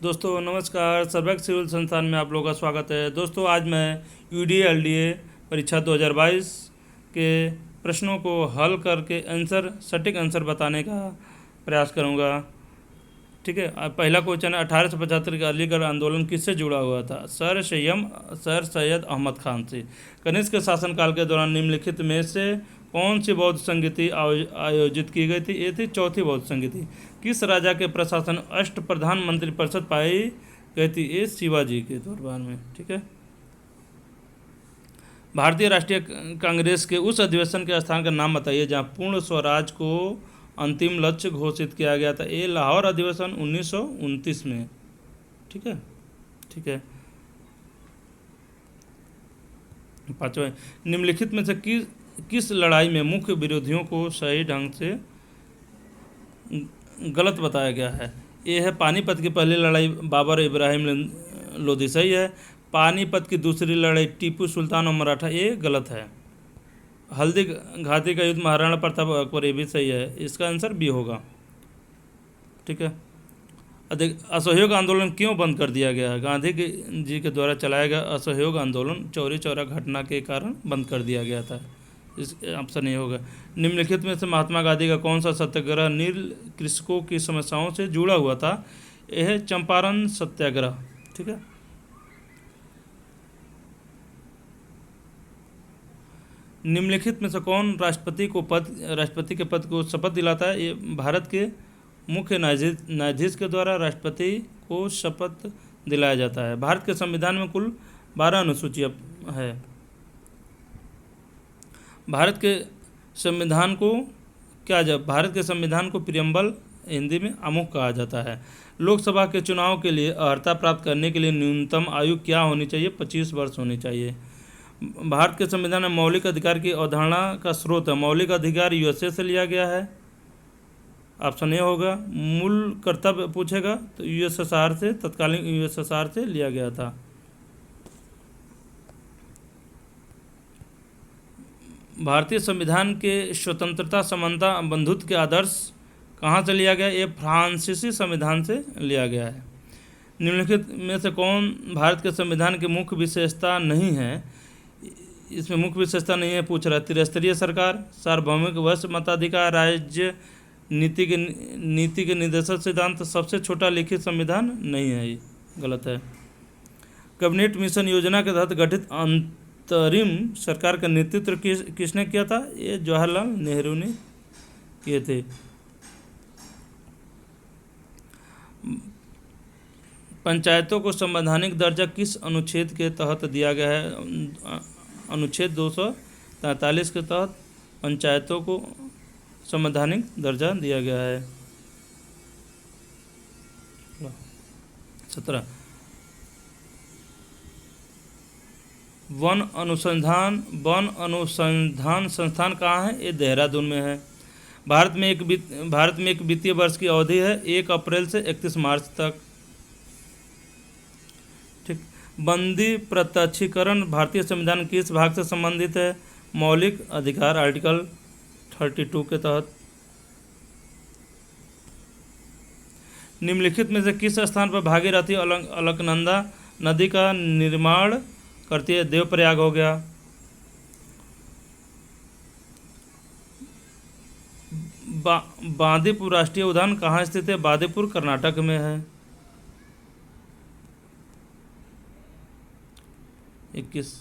दोस्तों नमस्कार। सर्वेक सिविल संस्थान में आप लोगों का स्वागत है। दोस्तों आज मैं यूडी एलडीए परीक्षा 2022 के प्रश्नों को हल करके सटीक आंसर बताने का प्रयास करूंगा। ठीक है। अब पहला क्वेश्चन है, 1875 का अलीगढ़ आंदोलन किससे जुड़ा हुआ था? सर सैयद अहमद खान से। कनिष्क के शासनकाल के दौरान निम्नलिखित में से कौन सी बौद्ध संगीति आयोजित की गई थी? ये थी चौथी बौद्ध संगीति। किस राजा के प्रशासन अष्ट प्रधान मंत्री परिषद पाई गई थी? ये शिवाजी के दरबार में। ठीक है। भारतीय राष्ट्रीय कांग्रेस के उस अधिवेशन के स्थान का नाम बताइए जहां पूर्ण स्वराज को अंतिम लक्ष्य घोषित किया गया था। ये लाहौर अधिवेशन 1929 में। ठीक है। ठीक है। पांचवें, निम्नलिखित में से किस लड़ाई में मुख्य विरोधियों को सही ढंग से गलत बताया गया है? ये है पानीपत की पहली लड़ाई बाबर इब्राहिम लोधी, सही है। पानीपत की दूसरी लड़ाई टीपू सुल्तान और मराठा, ये गलत है। हल्दी घाटी का युद्ध महाराणा प्रताप अकबर, ये भी सही है। इसका आंसर बी होगा। ठीक है। असहयोग आंदोलन क्यों बंद कर दिया गया है? गांधी जी के द्वारा चलाया गया असहयोग आंदोलन चौरी चौरा घटना के कारण बंद कर दिया गया था। इस ऑप्शन ये होगा। निम्नलिखित में से महात्मा गांधी का कौन सा सत्याग्रह नील कृषकों की समस्याओं से जुड़ा हुआ था? यह है चंपारण सत्याग्रह। ठीक है। निम्नलिखित में से कौन राष्ट्रपति के पद को शपथ दिलाता है? ये भारत के मुख्य न्यायाधीश के द्वारा राष्ट्रपति को शपथ दिलाया जाता है। भारत के संविधान में कुल 12 अनुसूचियाँ है। भारत के संविधान को प्रियम्बल हिंदी में आमुख कहा जाता है। लोकसभा के चुनाव के लिए अर्हता प्राप्त करने के लिए न्यूनतम आयु क्या होनी चाहिए? 25 वर्ष होनी चाहिए। भारत के संविधान में मौलिक अधिकार की अवधारणा का स्रोत है। मौलिक अधिकार यूएसए से लिया गया है। ऑप्शन ए होगा। मूल कर्तव्य पूछेगा तो यूएसएसआर से, तत्कालीन यूएसएसआर से लिया गया था। भारतीय संविधान के स्वतंत्रता, समानता, बंधुत्व के आदर्श कहाँ से लिया गया? ये फ्रांसीसी संविधान से लिया गया है। निम्नलिखित में से कौन भारत के संविधान की मुख्य विशेषता नहीं है? इसमें मुख्य विशेषता नहीं है पूछ रहा है। त्रिस्तरीय सरकार, सार्वभौमिक वश मताधिकार, राज्य नीति के निर्देशक सिद्धांत, सबसे छोटा लिखित संविधान नहीं है। ये गलत है। कैबिनेट मिशन योजना के तहत गठित अंतरिम सरकार का नेतृत्व किसने किया था? ये जवाहरलाल नेहरू ने किए थे। पंचायतों को संवैधानिक दर्जा किस अनुच्छेद के तहत दिया गया है? अनुच्छेद 243 के तहत पंचायतों को संवैधानिक दर्जा दिया गया है। 17, वन अनुसंधान संस्थान कहाँ है? ये देहरादून में है। भारत में एक वित्तीय वर्ष की अवधि है 1 अप्रैल से 31 मार्च तक। ठीक। बंदी प्रत्यक्षीकरण भारतीय संविधान के किस भाग से संबंधित है? मौलिक अधिकार आर्टिकल 32 के तहत। निम्नलिखित में से किस स्थान पर भागीरथी अलकनंदा नदी का निर्माण करती है? देवप्रयाग हो गया। बांदीपुर राष्ट्रीय उद्यान कहाँ स्थित है? बांदीपुर कर्नाटक में है। 21,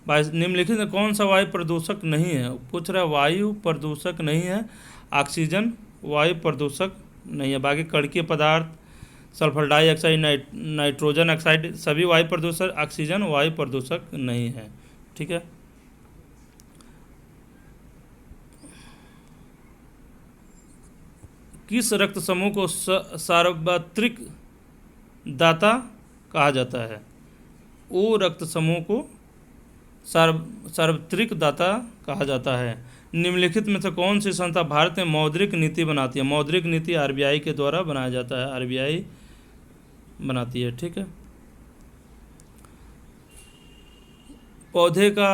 निम्नलिखित में कौन सा वायु प्रदूषक नहीं है? पूछ रहा है वायु प्रदूषक नहीं है। ऑक्सीजन वायु प्रदूषक नहीं है। बाकी कणकीय पदार्थ, सल्फर डाइऑक्साइड, नाइट्रोजन ऑक्साइड सभी वायु प्रदूषक, ऑक्सीजन वायु प्रदूषक नहीं है। ठीक है। किस रक्त समूह को सार्वत्रिक दाता कहा जाता है? ओ रक्त समूह को सार्वत्रिक दाता कहा जाता है। निम्नलिखित में से कौन सी संस्था भारत में मौद्रिक नीति बनाती है? मौद्रिक नीति आरबीआई के द्वारा बनाया जाता है। आरबीआई बनाती है। ठीक है। पौधे का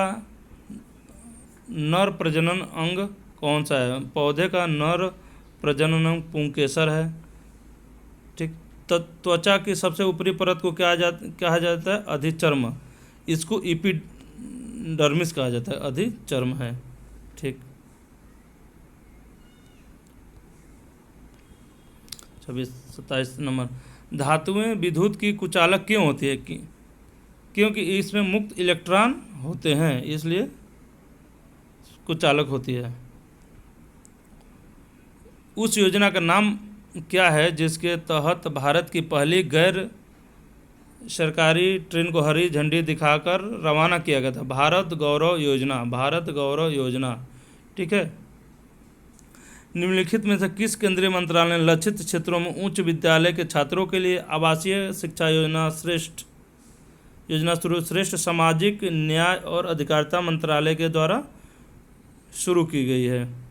नर प्रजनन अंग कौन सा है? पौधे का नर प्रजनन अंग पुंकेसर है। ठीक। त्वचा की सबसे ऊपरी परत को कहा जाता है? अधिचर्म। इसको एपिडर्मिस कहा जाता है, अधिचर्म है। ठीक। 27 नंबर, धातुएं विद्युत की कुचालक क्यों होती है? क्योंकि इसमें मुक्त इलेक्ट्रॉन होते हैं, इसलिए कुचालक होती है। उस योजना का नाम क्या है जिसके तहत भारत की पहली गैर सरकारी ट्रेन को हरी झंडी दिखाकर रवाना किया गया था? भारत गौरव योजना, भारत गौरव योजना। ठीक है। निम्नलिखित में से किस केंद्रीय मंत्रालय ने लक्षित क्षेत्रों में उच्च विद्यालय के छात्रों के लिए आवासीय शिक्षा योजना श्रेष्ठ सामाजिक न्याय और अधिकारिता मंत्रालय के द्वारा शुरू की गई है?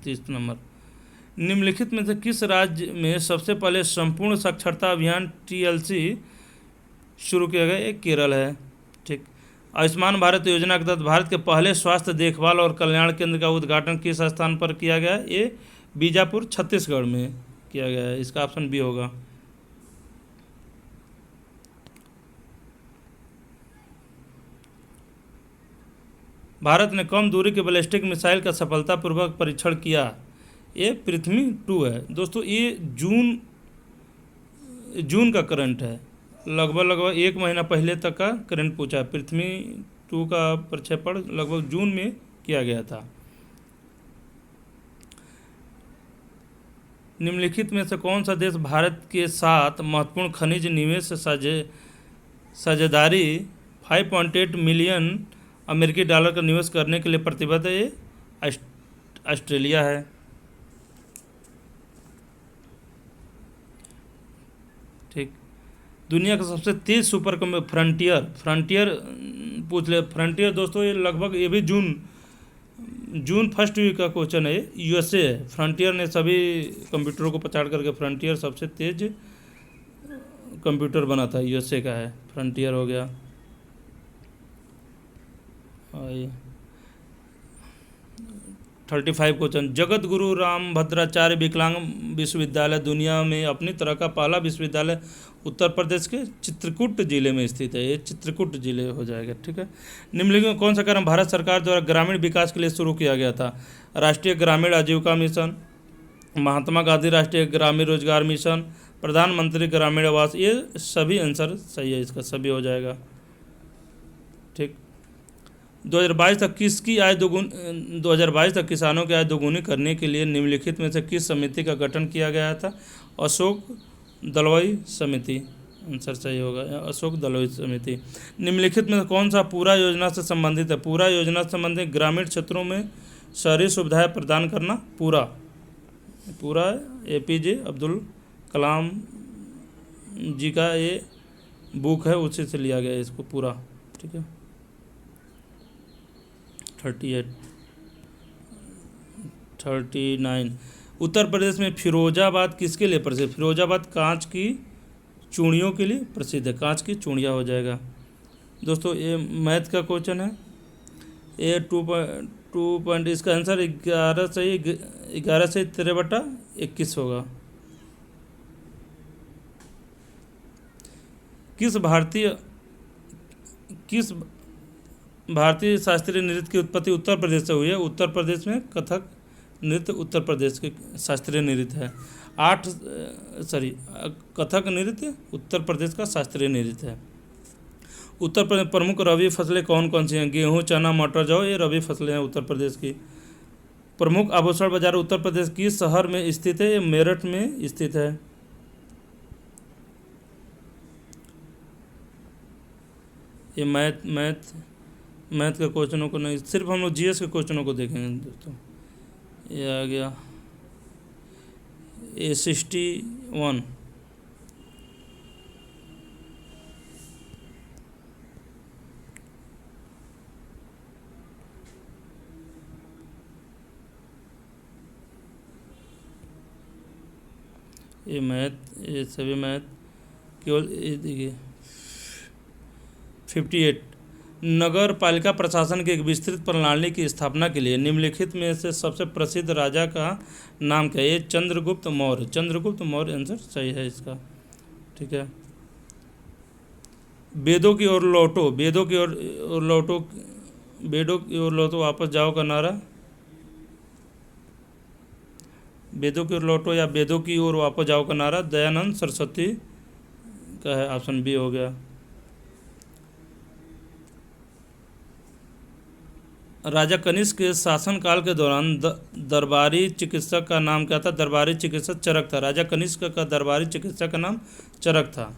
30 नंबर, निम्नलिखित में से किस राज्य में सबसे पहले संपूर्ण साक्षरता अभियान TLC शुरू किया गया? ये केरल है। ठीक। आयुष्मान भारत योजना के तहत भारत के पहले स्वास्थ्य देखभाल और कल्याण केंद्र का उद्घाटन किस स्थान पर किया गया? ये बीजापुर छत्तीसगढ़ में किया गया है। इसका ऑप्शन बी होगा। भारत ने कम दूरी के बैलिस्टिक मिसाइल का सफलतापूर्वक परीक्षण किया? ये पृथ्वी 2 है। दोस्तों ये जून का करंट है, लगभग 1 महीना पहले तक का करंट पूछा है। पृथ्वी 2 का प्रक्षेपण लगभग जून में किया गया था। निम्नलिखित में से कौन सा देश भारत के साथ महत्वपूर्ण खनिज निवेश साझेदारी 5.8 मिलियन अमेरिकी डॉलर का निवेश करने के लिए प्रतिबद्ध है? ये ऑस्ट्रेलिया है। ठीक। दुनिया का सबसे तेज सुपर कंप्यूटर फ्रंटियर पूछ ले। फ्रंटियर दोस्तों ये लगभग ये भी जून फर्स्ट वीक का क्वेश्चन है। USA है। फ्रंटियर ने सभी कंप्यूटरों को पछाड़ करके फ्रंटियर सबसे तेज कंप्यूटर बना था, USA का है। फ्रंटियर हो गया। 35 क्वेश्चन, जगत गुरु रामभद्राचार्य विकलांग विश्वविद्यालय दुनिया में अपनी तरह का पहला विश्वविद्यालय उत्तर प्रदेश के चित्रकूट जिले में स्थित है। ये चित्रकूट जिले हो जाएगा। ठीक है। निम्नलिखित में कौन सा कार्यक्रम भारत सरकार द्वारा ग्रामीण विकास के लिए शुरू किया गया था? राष्ट्रीय ग्रामीण आजीविका मिशन, महात्मा गांधी राष्ट्रीय ग्रामीण रोजगार मिशन, प्रधानमंत्री ग्रामीण आवास। ये सभी आंसर सही है, इसका सभी हो जाएगा। ठीक। 2022 तक किसानों की आय दोगुनी करने के लिए निम्नलिखित में से किस समिति का गठन किया गया था? अशोक दलवाई समिति। आंसर सही होगा, अशोक दलवाई समिति। निम्नलिखित में कौन सा पूरा योजना से संबंधित है? पूरा योजना से संबंधित ग्रामीण क्षेत्रों में शहरी सुविधाएं प्रदान करना। पूरा APJ अब्दुल कलाम जी का ये बुक है, उसी से लिया गया है इसको पूरा। ठीक है। 39, उत्तर प्रदेश में फिरोजाबाद किसके लिए प्रसिद्ध? फिरोजाबाद कांच की चूड़ियों के लिए प्रसिद्ध है। कांच की चूड़ियाँ हो जाएगा। दोस्तों ये मैथ का क्वेश्चन है। ये 2 इसका आंसर 11 से 13/21 होगा। किस भारतीय शास्त्रीय नृत्य की उत्पत्ति उत्तर प्रदेश से हुई है? उत्तर प्रदेश में कथक नृत्य उत्तर प्रदेश के शास्त्रीय नृत्य है। कथक नृत्य उत्तर प्रदेश का शास्त्रीय नृत्य है। उत्तर प्रदेश प्रमुख रबी फसलें कौन कौन सी हैं? गेहूँ, चना, मटर, जौ। ये रबी फसलें हैं उत्तर प्रदेश की। प्रमुख आभूषण बाजार उत्तर प्रदेश की शहर में स्थित है? ये मेरठ में स्थित है। ये मैथ के क्वेश्चनों को नहीं, सिर्फ हम लोग GS के क्वेश्चनों को देखेंगे दोस्तों। ये आ गया A61। ये सभी मैथ केवल ये देखिए 58। नगर पालिका प्रशासन की एक विस्तृत प्रणाली की स्थापना के लिए निम्नलिखित में से सबसे प्रसिद्ध राजा का नाम क्या है? ये चंद्रगुप्त मौर्य। चंद्रगुप्त मौर्य आंसर सही है इसका। ठीक है। वेदों की ओर लौटो, वेदों की ओर लौटो, वेदों की ओर लौटो वापस जाओ का नारा। वेदों की ओर लौटो या वेदों की ओर वापस जाओ का नारा दयानंद सरस्वती का है। ऑप्शन बी हो गया। राजा कनिष्क के शासनकाल के दौरान दरबारी चिकित्सक का नाम क्या था? दरबारी चिकित्सक चरक था। राजा कनिष्क का दरबारी चिकित्सक का नाम चरक था।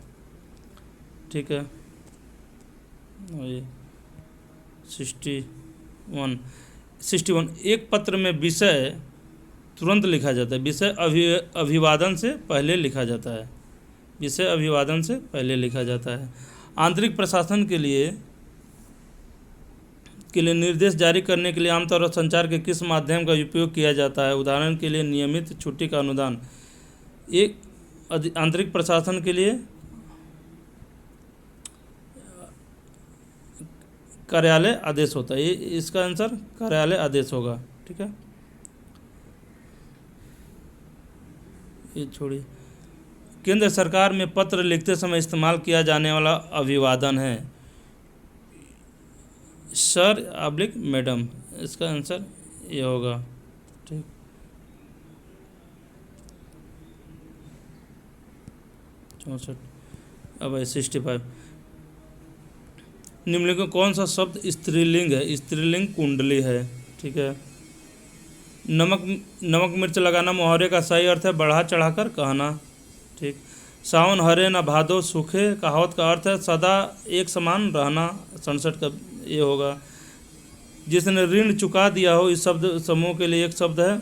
ठीक है। ये 61 एक पत्र में विषय तुरंत लिखा जाता है। विषय अभिवादन से पहले लिखा जाता है। विषय अभिवादन से पहले लिखा जाता है। आंतरिक प्रशासन के लिए निर्देश जारी करने के लिए आमतौर पर संचार के किस माध्यम का उपयोग किया जाता है? उदाहरण के लिए नियमित छुट्टी का अनुदान। एक आंतरिक प्रशासन के लिए कार्यालय आदेश होता है। ये इसका आंसर कार्यालय आदेश होगा। ठीक है। ये छोड़िए। केंद्र सरकार में पत्र लिखते समय इस्तेमाल किया जाने वाला अभिवादन है सर ऑब्लिक मैडम। इसका आंसर ये होगा। ठीक। 64। अब 65 निम्नलिखित में कौन सा शब्द स्त्रीलिंग है? स्त्रीलिंग कुंडली है। ठीक है। नमक मिर्च लगाना मुहावरे का सही अर्थ है बढ़ा चढ़ाकर कहना। ठीक। सावन हरे न भादो सूखे कहावत का अर्थ है सदा एक समान रहना। 67 का ये होगा। जिसने ऋण चुका दिया हो, इस शब्द समूह के लिए एक शब्द है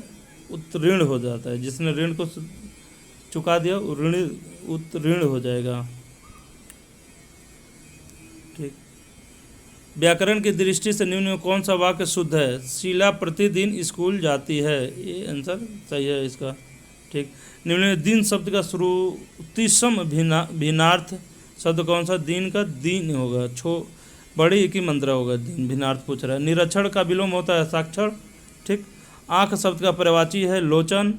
उत्तीर्ण हो जाता है। जिसने ऋण को चुका दिया उत्तीर्ण हो जाएगा। ठीक। व्याकरण की दृष्टि से निम्न में कौन सा वाक्य शुद्ध है? शीला प्रतिदिन स्कूल जाती है। ये आंसर सही है इसका। ठीक। निम्न में दिन शब्द का श्रुतिसम भिन्नार्थ शब्द कौन सा? दिन का दिन होगा। बड़ी एक ही मंत्रा होगा। दिन भिन्नार्थ पूछ रहा है। निरक्षर का विलोम होता है साक्षर। ठीक। आँख शब्द का पर्यायवाची है लोचन।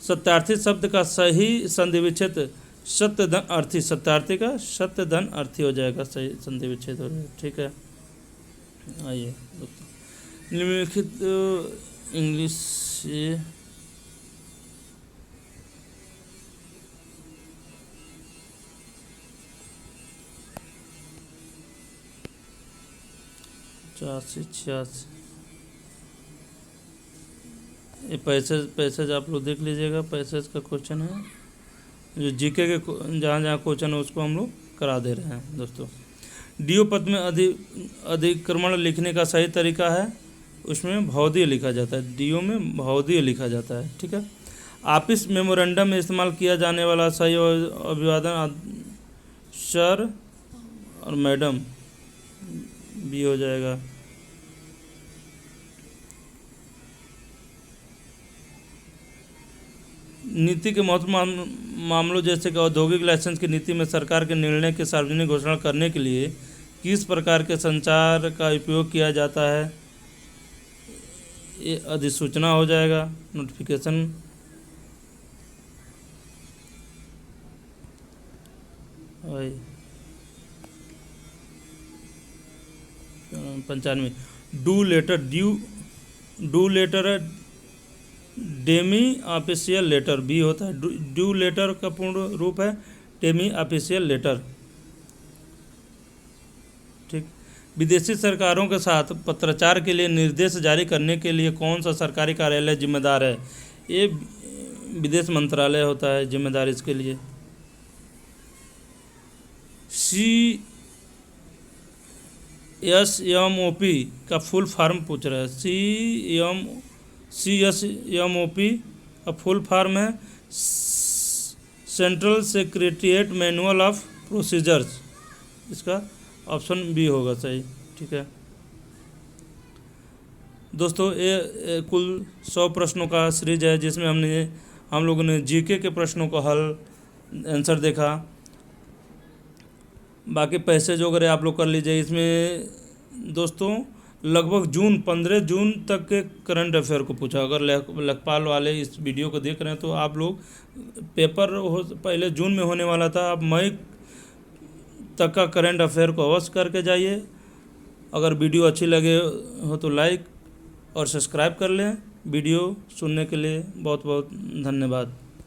सत्यार्थी शब्द का सही संधि विच्छेद सत्य धन अर्थी। सत्यार्थी का सत्य धन अर्थी हो जाएगा। सही संधि विच्छेद हो जाएगा। ठीक है। आइए निम्नलिखित इंग्लिश से छियासी ये पैसेज आप लोग देख लीजिएगा। पैसेज का क्वेश्चन है जो जीके के जहाँ जहाँ क्वेश्चन है उसको हम लोग करा दे रहे हैं दोस्तों। डीओ पद में अधिक्रमण लिखने का सही तरीका है उसमें भौदीय लिखा जाता है। डीओ में भौदीय लिखा जाता है। ठीक है। ऑफिस मेमोरेंडम में इस्तेमाल किया जाने वाला सही अभिवादन सर और मैडम भी हो जाएगा। नीति के महत्वपूर्ण मामलों जैसे कि औद्योगिक लाइसेंस की नीति में सरकार के निर्णय की सार्वजनिक घोषणा करने के लिए किस प्रकार के संचार का उपयोग किया जाता है? ये अधिसूचना हो जाएगा। नोटिफिकेशन। वही 95 डू लेटर है डेमी ऑफिशियल लेटर। बी होता है। ड्यू लेटर का पूर्ण रूप है डेमी ऑफिशियल लेटर। ठीक। विदेशी सरकारों के साथ पत्राचार के लिए निर्देश जारी करने के लिए कौन सा सरकारी कार्यालय जिम्मेदार है? ये विदेश मंत्रालय होता है जिम्मेदार इसके लिए। CSMOP का फुल फॉर्म पूछ रहा है। CSMOP का फुल फॉर्म है central secretariat manual of procedures. इसका ऑप्शन बी होगा सही। ठीक है दोस्तों। ये कुल 100 प्रश्नों का सीरीज है जिसमें हम लोगों ने जीके के प्रश्नों को हल आंसर देखा। बाकी पैसेज वगैरह आप लोग कर लीजिए। इसमें दोस्तों लगभग 15 जून तक के करंट अफेयर को पूछा। अगर लेखपाल वाले इस वीडियो को देख रहे हैं तो आप लोग पेपर पहले जून में होने वाला था, अब मई तक का करंट अफेयर को अवश्य करके जाइए। अगर वीडियो अच्छी लगे हो तो लाइक और सब्सक्राइब कर लें। वीडियो सुनने के लिए बहुत बहुत धन्यवाद।